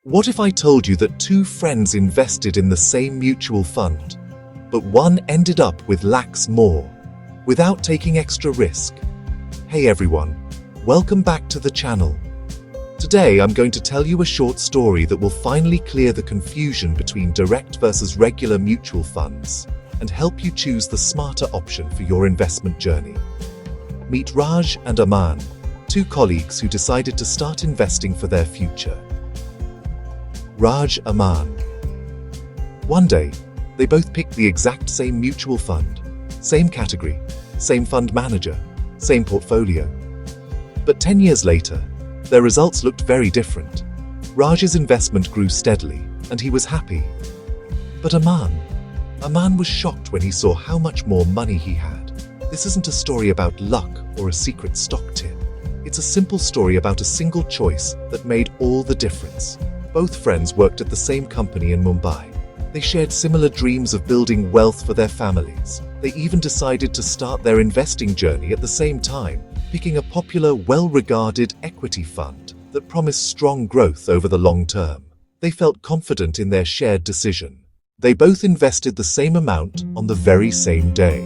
What if I told you that two friends invested in the same mutual fund, but one ended up with lakhs more, without taking extra risk? Hey everyone, welcome back to the channel. Today I'm going to tell you a short story that will finally clear the confusion between direct versus regular mutual funds and help you choose the smarter option for your investment journey. Meet Raj and Aman, two colleagues who decided to start investing for their future. Raj, Aman. One day, they both picked the exact same mutual fund, same category, same fund manager, same portfolio. But 10 years later, their results looked very different. Raj's investment grew steadily, and he was happy. But Aman was shocked when he saw how much more money he had. This isn't a story about luck or a secret stock tip. It's a simple story about a single choice that made all the difference. Both friends worked at the same company in Mumbai. They shared similar dreams of building wealth for their families. They even decided to start their investing journey at the same time, picking a popular, well-regarded equity fund that promised strong growth over the long term. They felt confident in their shared decision. They both invested the same amount on the very same day.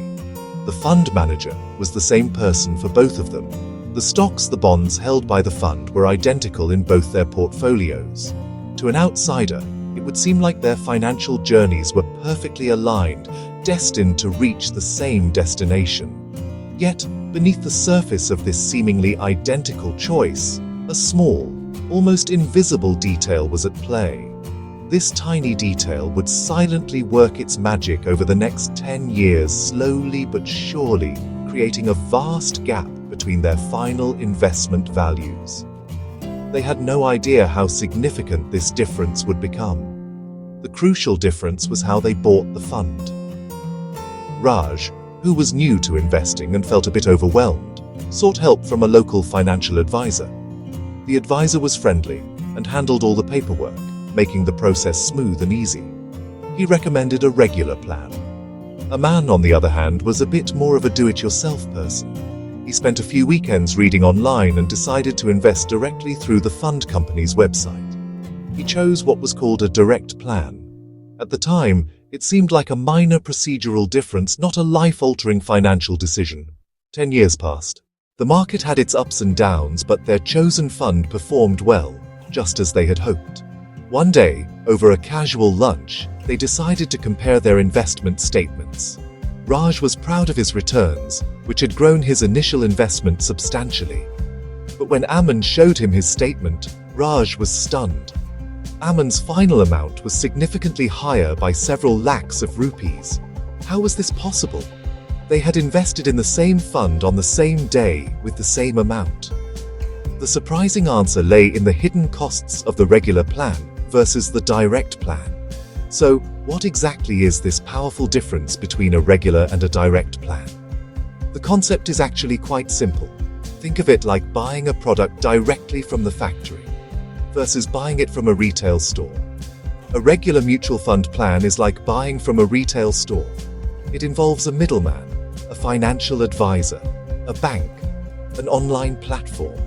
The fund manager was the same person for both of them. The stocks, the bonds held by the fund were identical in both their portfolios. To an outsider, it would seem like their financial journeys were perfectly aligned, destined to reach the same destination. Yet, beneath the surface of this seemingly identical choice, a small, almost invisible detail was at play. This tiny detail would silently work its magic over the next 10 years, slowly but surely, creating a vast gap between their final investment values. They had no idea how significant this difference would become. The crucial difference was how they bought the fund. Raj, who was new to investing and felt a bit overwhelmed, sought help from a local financial advisor. The advisor was friendly and handled all the paperwork, making the process smooth and easy. He recommended a regular plan. Aman, on the other hand, was a bit more of a do-it-yourself person. He spent a few weekends reading online and decided to invest directly through the fund company's website. He chose what was called a direct plan. At the time, it seemed like a minor procedural difference, not a life-altering financial decision. 10 years passed. The market had its ups and downs, but their chosen fund performed well, just as they had hoped. One day, over a casual lunch, they decided to compare their investment statements. Raj was proud of his returns, which had grown his initial investment substantially. But when Aman showed him his statement, Raj was stunned. Aman's final amount was significantly higher by several lakhs of rupees. How was this possible? They had invested in the same fund on the same day with the same amount. The surprising answer lay in the hidden costs of the regular plan versus the direct plan. So, what exactly is this powerful difference between a regular and a direct plan? The concept is actually quite simple. Think of it like buying a product directly from the factory versus buying it from a retail store. A regular mutual fund plan is like buying from a retail store. It involves a middleman, a financial advisor, a bank, an online platform.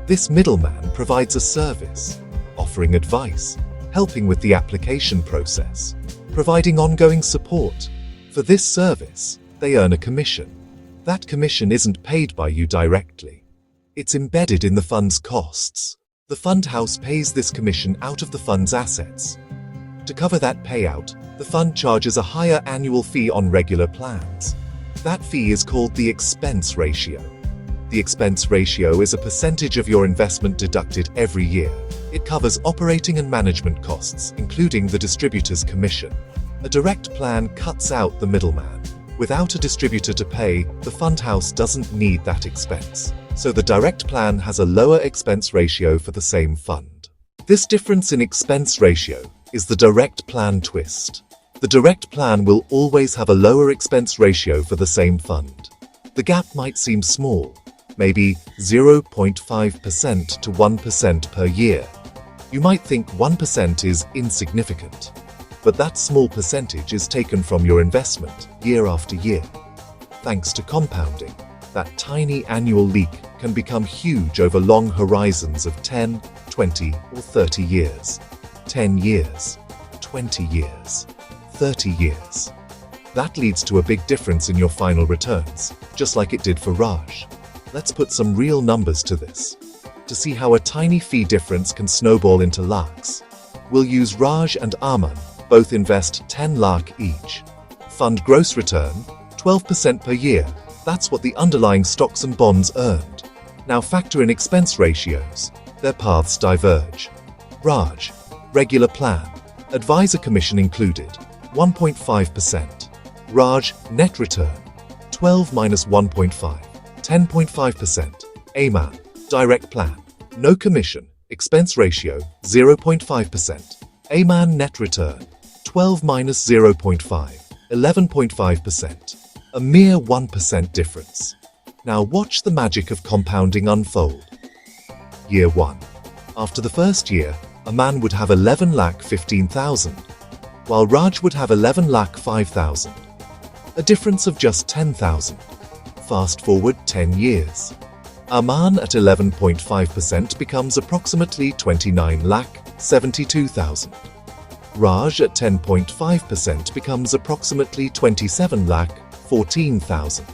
This middleman provides a service, offering advice, helping with the application process, providing ongoing support. For this service, they earn a commission. That commission isn't paid by you directly. It's embedded in the fund's costs. The fund house pays this commission out of the fund's assets. To cover that payout, the fund charges a higher annual fee on regular plans. That fee is called the expense ratio. The expense ratio is a percentage of your investment deducted every year. It covers operating and management costs, including the distributor's commission. A direct plan cuts out the middleman. Without a distributor to pay, the fund house doesn't need that expense. So the direct plan has a lower expense ratio for the same fund. This difference in expense ratio is the direct plan twist. The direct plan will always have a lower expense ratio for the same fund. The gap might seem small, maybe 0.5% to 1% per year. You might think 1% is insignificant, but that small percentage is taken from your investment year after year. Thanks to compounding, that tiny annual leak can become huge over long horizons of 10, 20, or 30 years. 10 years, 20 years, 30 years. That leads to a big difference in your final returns, just like it did for Raj. Let's put some real numbers to this. To see how a tiny fee difference can snowball into lakhs, we'll use Raj and Aman, both invest 10 lakh each. Fund gross return, 12% per year. That's what the underlying stocks and bonds earned. Now factor in expense ratios. Their paths diverge. Raj, regular plan, advisor commission included, 1.5%. Raj, net return, 12 minus 1.5, 10.5%. Aman, direct plan, no commission, expense ratio, 0.5%. Aman net return, 12 minus 0.5, 11.5%. A mere 1% difference. Now watch the magic of compounding unfold. Year 1. After the first year, Aman would have 11 lakh 15,000, while Raj would have 11 lakh 5,000. A difference of just 10,000. Fast forward 10 years. Aman at 11.5% becomes approximately 29 lakh 72,000. Raj at 10.5% becomes approximately 27 lakh 14,000.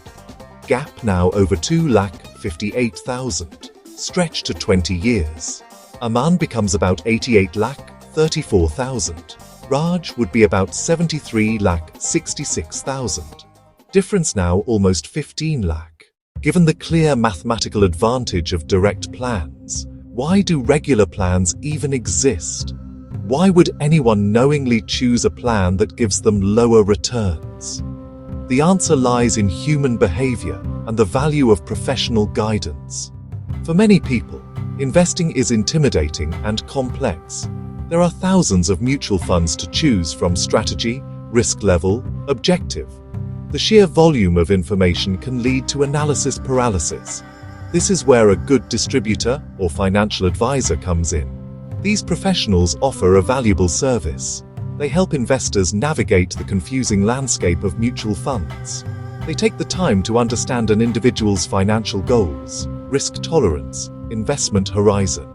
Gap now over 2 lakh 58,000. Stretch to 20 years. Aman becomes about 88 lakh 34,000. Raj would be about 73 lakh 66,000. Difference now almost 15 lakh. Given the clear mathematical advantage of direct plans, why do regular plans even exist? Why would anyone knowingly choose a plan that gives them lower returns? The answer lies in human behavior and the value of professional guidance. For many people, investing is intimidating and complex. There are thousands of mutual funds to choose from: strategy, risk level, objective. The sheer volume of information can lead to analysis paralysis. This is where a good distributor or financial advisor comes in. These professionals offer a valuable service. They help investors navigate the confusing landscape of mutual funds. They take the time to understand an individual's financial goals, risk tolerance, investment horizon.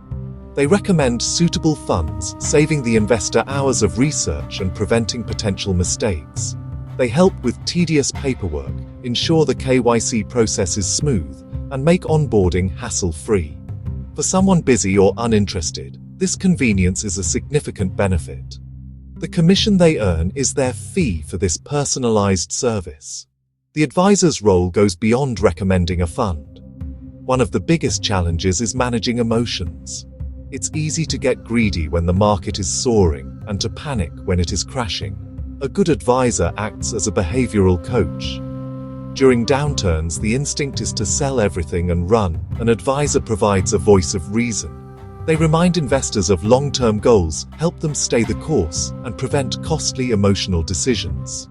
They recommend suitable funds, saving the investor hours of research and preventing potential mistakes. They help with tedious paperwork, ensure the KYC process is smooth, and make onboarding hassle-free. For someone busy or uninterested, this convenience is a significant benefit. The commission they earn is their fee for this personalized service. The advisor's role goes beyond recommending a fund. One of the biggest challenges is managing emotions. It's easy to get greedy when the market is soaring and to panic when it is crashing. A good advisor acts as a behavioral coach. During downturns, the instinct is to sell everything and run. An advisor provides a voice of reason. They remind investors of long-term goals, help them stay the course, and prevent costly emotional decisions.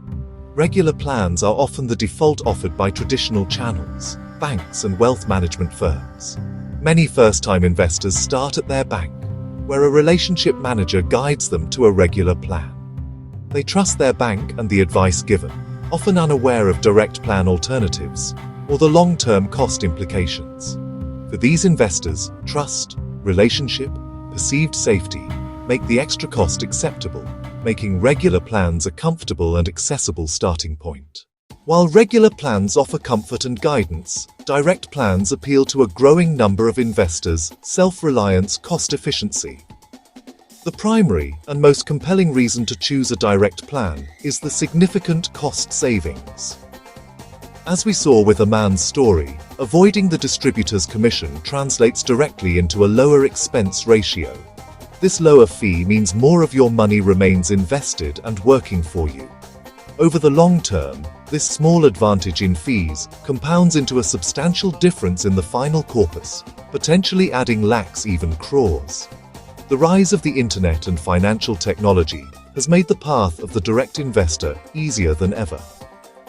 Regular plans are often the default offered by traditional channels, banks and wealth management firms. Many first-time investors start at their bank, where a relationship manager guides them to a regular plan. They trust their bank and the advice given, often unaware of direct plan alternatives or the long-term cost implications. For these investors, trust, relationship, perceived safety make the extra cost acceptable, making regular plans a comfortable and accessible starting point. While regular plans offer comfort and guidance, direct plans appeal to a growing number of investors: self-reliance, cost efficiency. The primary and most compelling reason to choose a direct plan is the significant cost savings. As we saw with Aman's story, avoiding the distributor's commission translates directly into a lower expense ratio. This lower fee means more of your money remains invested and working for you. Over the long term, this small advantage in fees compounds into a substantial difference in the final corpus, potentially adding lakhs, even crores. The rise of the internet and financial technology has made the path of the direct investor easier than ever.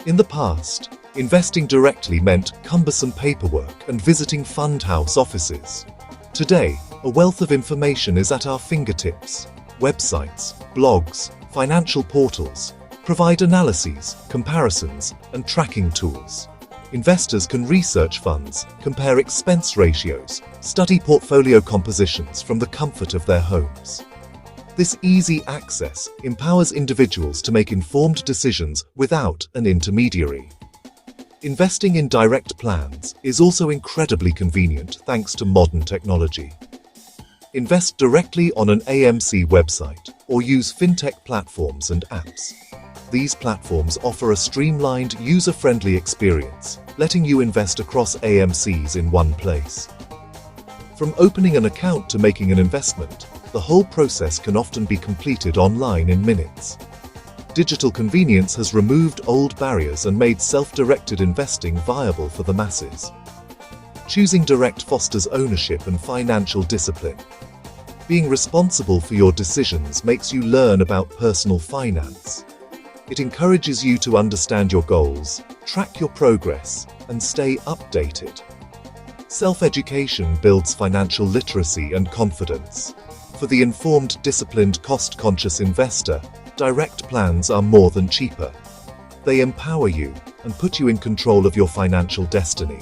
In the past, investing directly meant cumbersome paperwork and visiting fund house offices. Today, a wealth of information is at our fingertips. Websites, blogs, financial portals provide analyses, comparisons, and tracking tools. Investors can research funds, compare expense ratios, study portfolio compositions from the comfort of their homes. This easy access empowers individuals to make informed decisions without an intermediary. Investing in direct plans is also incredibly convenient thanks to modern technology. Invest directly on an AMC website or use fintech platforms and apps. These platforms offer a streamlined, user-friendly experience, letting you invest across AMCs in one place. From opening an account to making an investment, the whole process can often be completed online in minutes. Digital convenience has removed old barriers and made self-directed investing viable for the masses. Choosing direct fosters ownership and financial discipline. Being responsible for your decisions makes you learn about personal finance. It encourages you to understand your goals, track your progress, and stay updated. Self-education builds financial literacy and confidence. For the informed, disciplined, cost-conscious investor, direct plans are more than cheaper. They empower you and put you in control of your financial destiny.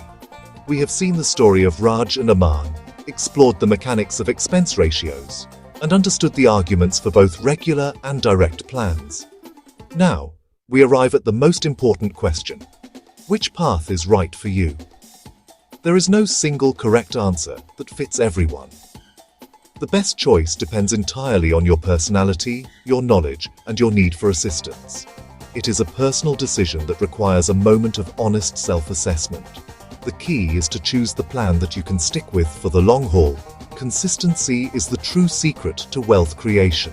We have seen the story of Raj and Aman, explored the mechanics of expense ratios, and understood the arguments for both regular and direct plans. Now, we arrive at the most important question. Which path is right for you? There is no single correct answer that fits everyone. The best choice depends entirely on your personality, your knowledge, and your need for assistance. It is a personal decision that requires a moment of honest self-assessment. The key is to choose the plan that you can stick with for the long haul. Consistency is the true secret to wealth creation.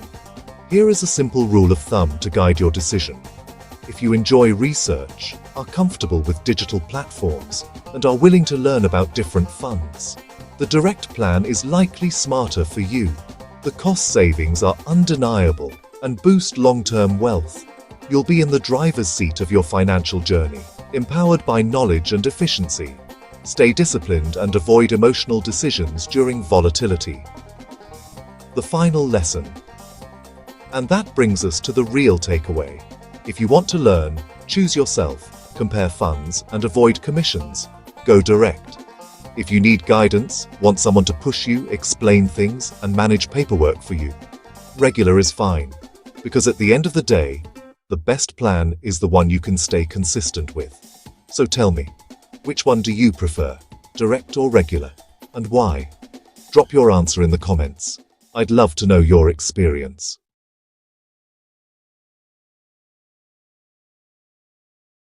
Here is a simple rule of thumb to guide your decision. If you enjoy research, are comfortable with digital platforms, and are willing to learn about different funds, the direct plan is likely smarter for you. The cost savings are undeniable and boost long-term wealth. You'll be in the driver's seat of your financial journey, empowered by knowledge and efficiency. Stay disciplined and avoid emotional decisions during volatility. The final lesson. And that brings us to the real takeaway. If you want to learn, choose yourself, compare funds, and avoid commissions, go direct. If you need guidance, want someone to push you, explain things, and manage paperwork for you, regular is fine. Because at the end of the day, the best plan is the one you can stay consistent with. So tell me, which one do you prefer, direct or regular, and why? Drop your answer in the comments. I'd love to know your experience.